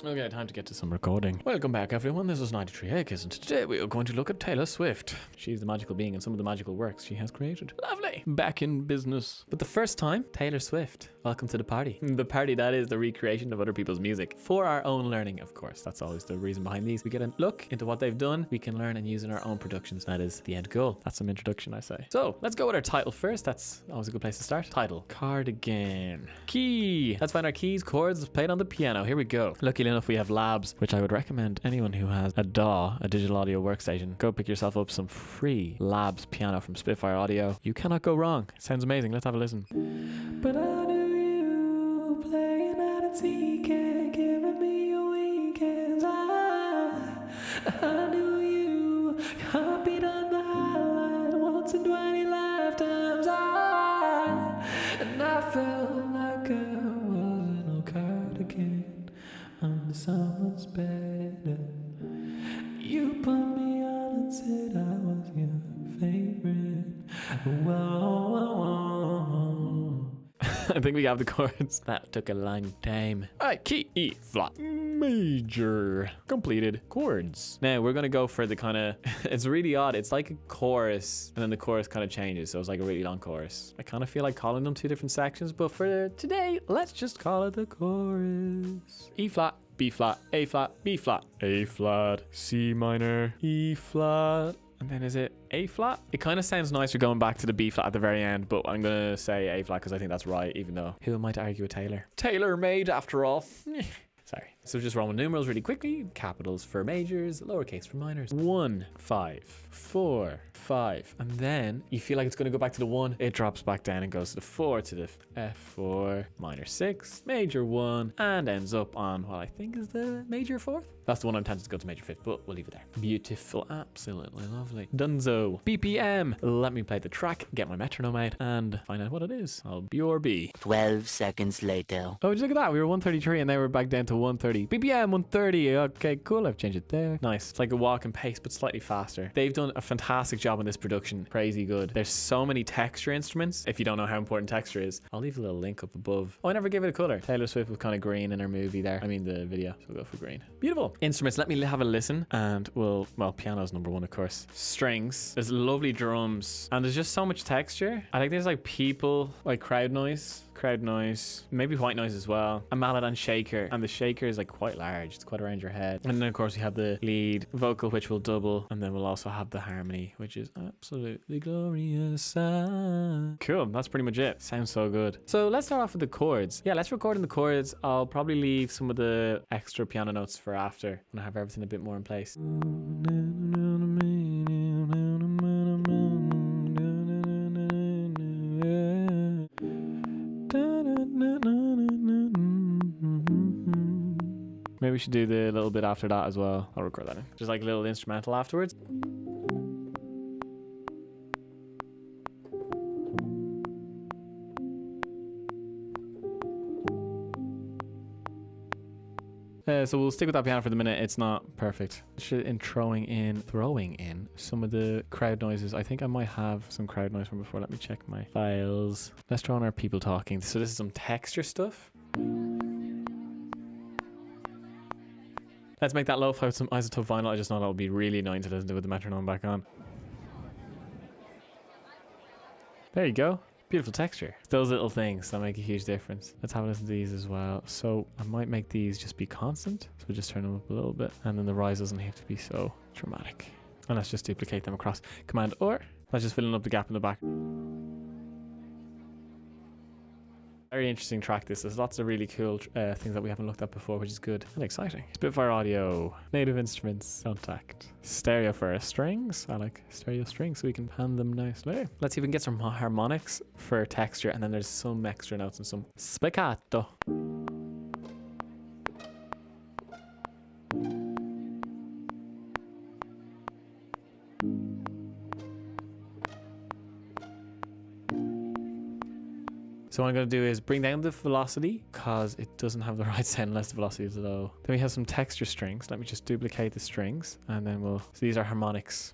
Okay, time to get to some recording. Welcome back, everyone. This is 93 Acres, and today we are going to look at Taylor Swift. She's the magical being and some of the magical works she has created. Lovely. Back in business. But the first time, Taylor Swift. Welcome to the party. The party that is the recreation of other people's music. For our own learning, of course. That's always the reason behind these. We get a look into what they've done. We can learn and use in our own productions. That is the end goal. That's some introduction, I say. So, let's go with our title first. That's always a good place to start. Title. Cardigan. Key. Let's find our keys, chords played on the piano. Here we go. Luckily enough, we have labs, which I would recommend anyone who has a DAW, a digital audio workstation, go pick yourself up some free labs piano from Spitfire Audio. You cannot go wrong. It sounds amazing. Let's have a listen. But I knew you playing out at TK, giving me your weekends. I knew you, your heartbeat on the highline, once in 20 lifetimes. And I felt like I wasn't no cardigan. I'm someone's better. You put me on and said I was your favorite. Whoa. I think we have the chords. That took a long time. Alright, key, E flat, major, completed chords. Now we're gonna go for the kind of, it's really odd. It's like a chorus and then the chorus kind of changes. So it's like a really long chorus. I kind of feel like calling them two different sections, but for today, let's just call it the chorus. E flat, B flat, A flat, B flat, A flat, C minor, E flat. And then is it A flat? It kind of sounds nicer going back to the B flat at the very end, but I'm going to say A flat because I think that's right, even though who am I to argue with Taylor? Taylor made after all. Sorry. So just Roman numerals really quickly. Capitals for majors, lowercase for minors. 1, 5, 4, 5. And then you feel like it's going to go back to the 1. It drops back down and goes to the 4 to the F4, minor 6, major 1, and ends up on what I think is the major 4th. That's the one I'm tempted to go to major 5th, but we'll leave it there. Beautiful. Absolutely lovely. Dunzo. BPM. Let me play the track, get my metronome out, and find out what it is. I'll BRB. 12 seconds later. Oh, look at that. We were 133 and now we're back down to 130. BPM 130. Okay, cool. I've changed it there. Nice. It's like a walk and pace, but slightly faster. They've done a fantastic job on this production. Crazy good. There's so many texture instruments. If you don't know how important texture is, I'll leave a little link up above. Oh, I never gave it a color. Taylor Swift was kind of green in her movie there. I mean, the video. So we'll go for green. Beautiful. Instruments. Let me have a listen and well, piano's number 1, of course. Strings. There's lovely drums and there's just so much texture. I think there's like people, like crowd noise, maybe white noise as well, a mallet and shaker, and the shaker is like quite large. It's quite around your head. And then of course we have the lead vocal, which will double, and then we'll also have the harmony, which is absolutely glorious. Cool. That's pretty much it. Sounds so good. So let's start off with the chords. Yeah, let's record in the chords. I'll probably leave some of the extra piano notes for after when I have everything a bit more in place. Maybe we should do the little bit after that as well. I'll record that in. Just like a little instrumental afterwards. So we'll stick with that piano for the minute. It's not perfect. In throwing in some of the crowd noises. I think I might have some crowd noise from before. Let me check my files. Let's throw in our people talking. So this is some texture stuff. Let's make that lo-fi with some isotope vinyl. I just know that'll be really annoying to listen to with the metronome back on. There you go. Beautiful texture. Those little things that make a huge difference. Let's have a listen to these as well. So I might make these just be constant. So we'll just turn them up a little bit. And then the rise doesn't have to be so dramatic. And let's just duplicate them across Command or. Let's just fill up the gap in the back. Very interesting track this. There's lots of really cool things that we haven't looked at before, which is good and exciting. Spitfire Audio, native instruments, contact. Stereo for our strings. I like stereo strings so we can pan them nicely. Let's see if we can get some harmonics for texture, and then there's some extra notes and some spiccato. So what I'm going to do is bring down the velocity because it doesn't have the right sound unless the velocity is low. Then we have some texture strings. Let me just duplicate the strings and then so these are harmonics.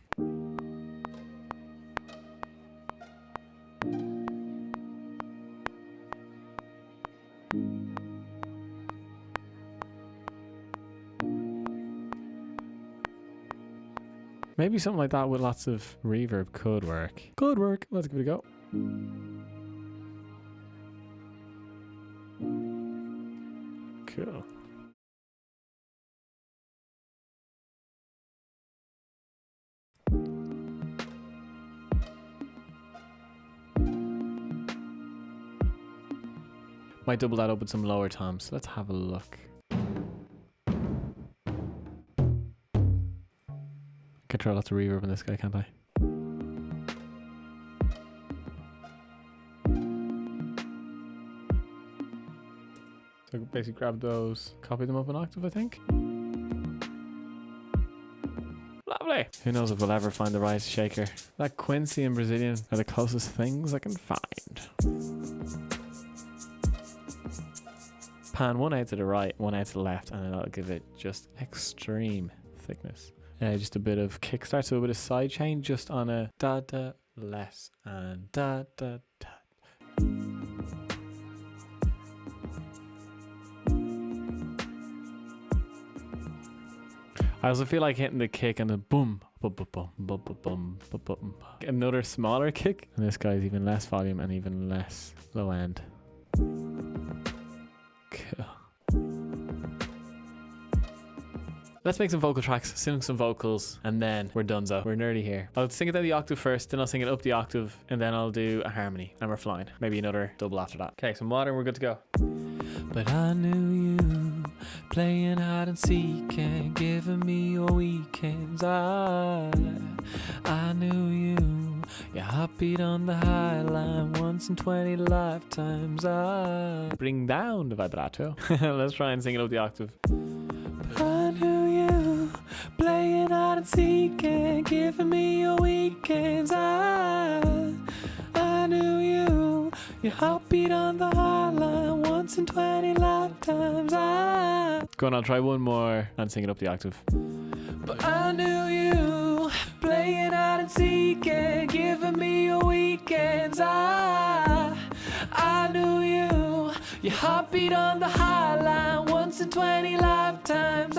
Maybe something like that with lots of reverb could work. Could work. Let's give it a go. Cool. Might double that up with some lower toms. Let's have a look. Can throw lots of reverb in this guy, can't I? So basically grab those, copy them up an octave, I think. Lovely. Who knows if we'll ever find the right shaker. That Quincy and Brazilian are the closest things I can find. Pan one out to the right, one out to the left, and that'll give it just extreme thickness. Just a bit of kickstart, so a bit of side chain just on a da da less and da da da. I also feel like hitting the kick and the boom, boom, boom, boom, boom, boom, boom, boom. Another smaller kick, and this guy's even less volume and even less low end. Cool. Let's make some vocal tracks, sing some vocals, and then we're donezo. We're nerdy here. I'll sing it down the octave first, then I'll sing it up the octave, and then I'll do a harmony, and we're flying. Maybe another double after that. Okay, so modern, we're good to go. But I knew you, playing hide and seek and giving me your weekends. I knew you, your heartbeat on the high line once in 20 lifetimes. I bring down the vibrato. Let's try and sing it up the octave. But I knew you, playing hide and seek and giving me your weekends. I knew you, your heartbeat on the high line once in 20 lifetimes. Go on, I'll try one more and sing it up the octave. But I knew you, playing hide and seek and giving me your weekends. I knew you, your heartbeat on the high line once in 20 lifetimes.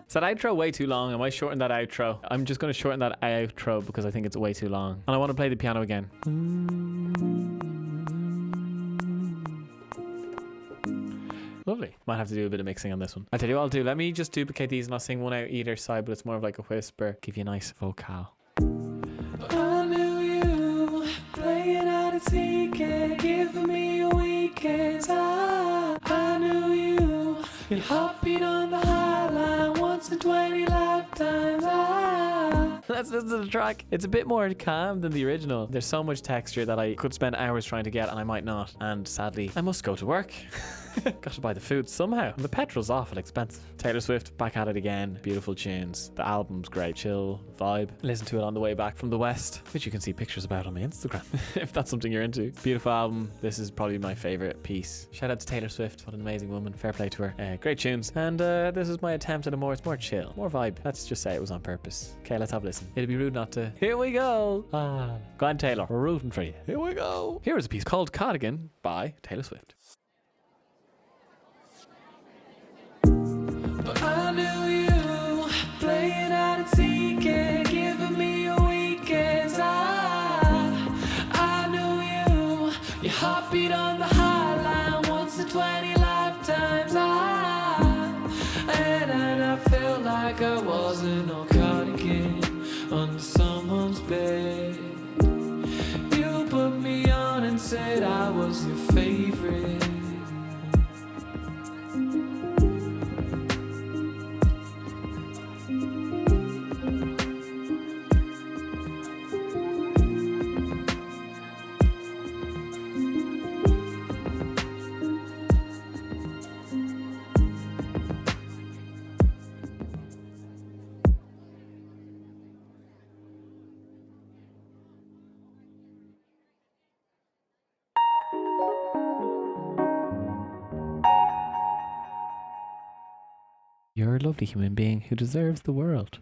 Is that outro way too long? I might shorten that outro. I'm just going to shorten that outro because I think it's way too long. And I want to play the piano again. Lovely. Might have to do a bit of mixing on this one. I'll tell you what I'll do. Let me just duplicate these and I'll sing one out either side, but it's more of like a whisper. Give you a nice vocal. I knew you, playing hide and seek and giving me your weekends. I knew you, your heartbeat on the high line once in 20 lifetimes. Let's listen to the track. It's a bit more calm than the original. There's so much texture that I could spend hours trying to get and I might not. And sadly, I must go to work. Got to buy the food somehow. The petrol's awful expensive. Taylor Swift, back at it again. Beautiful tunes. The album's great. Chill vibe. Listen to it on the way back from the West, which you can see pictures about on my Instagram, if that's something you're into. Beautiful album. This is probably my favorite piece. Shout out to Taylor Swift. What an amazing woman. Fair play to her. Great tunes. And this is my attempt at it's more chill, more vibe. Let's just say it was on purpose. Okay, let's have a listen. It'd be rude not to. Here we go. Go on, Taylor. We're rooting for you. Here we go. Here is a piece called Cardigan by Taylor Swift. But I knew you, playing hide and seek and giving me your weekends. I knew you, your heartbeat on the high line once in 20 lifetimes. And I felt like I wasn't on Cardigan under someone's bed. You put me on and said I was your favorite. You're a lovely human being who deserves the world.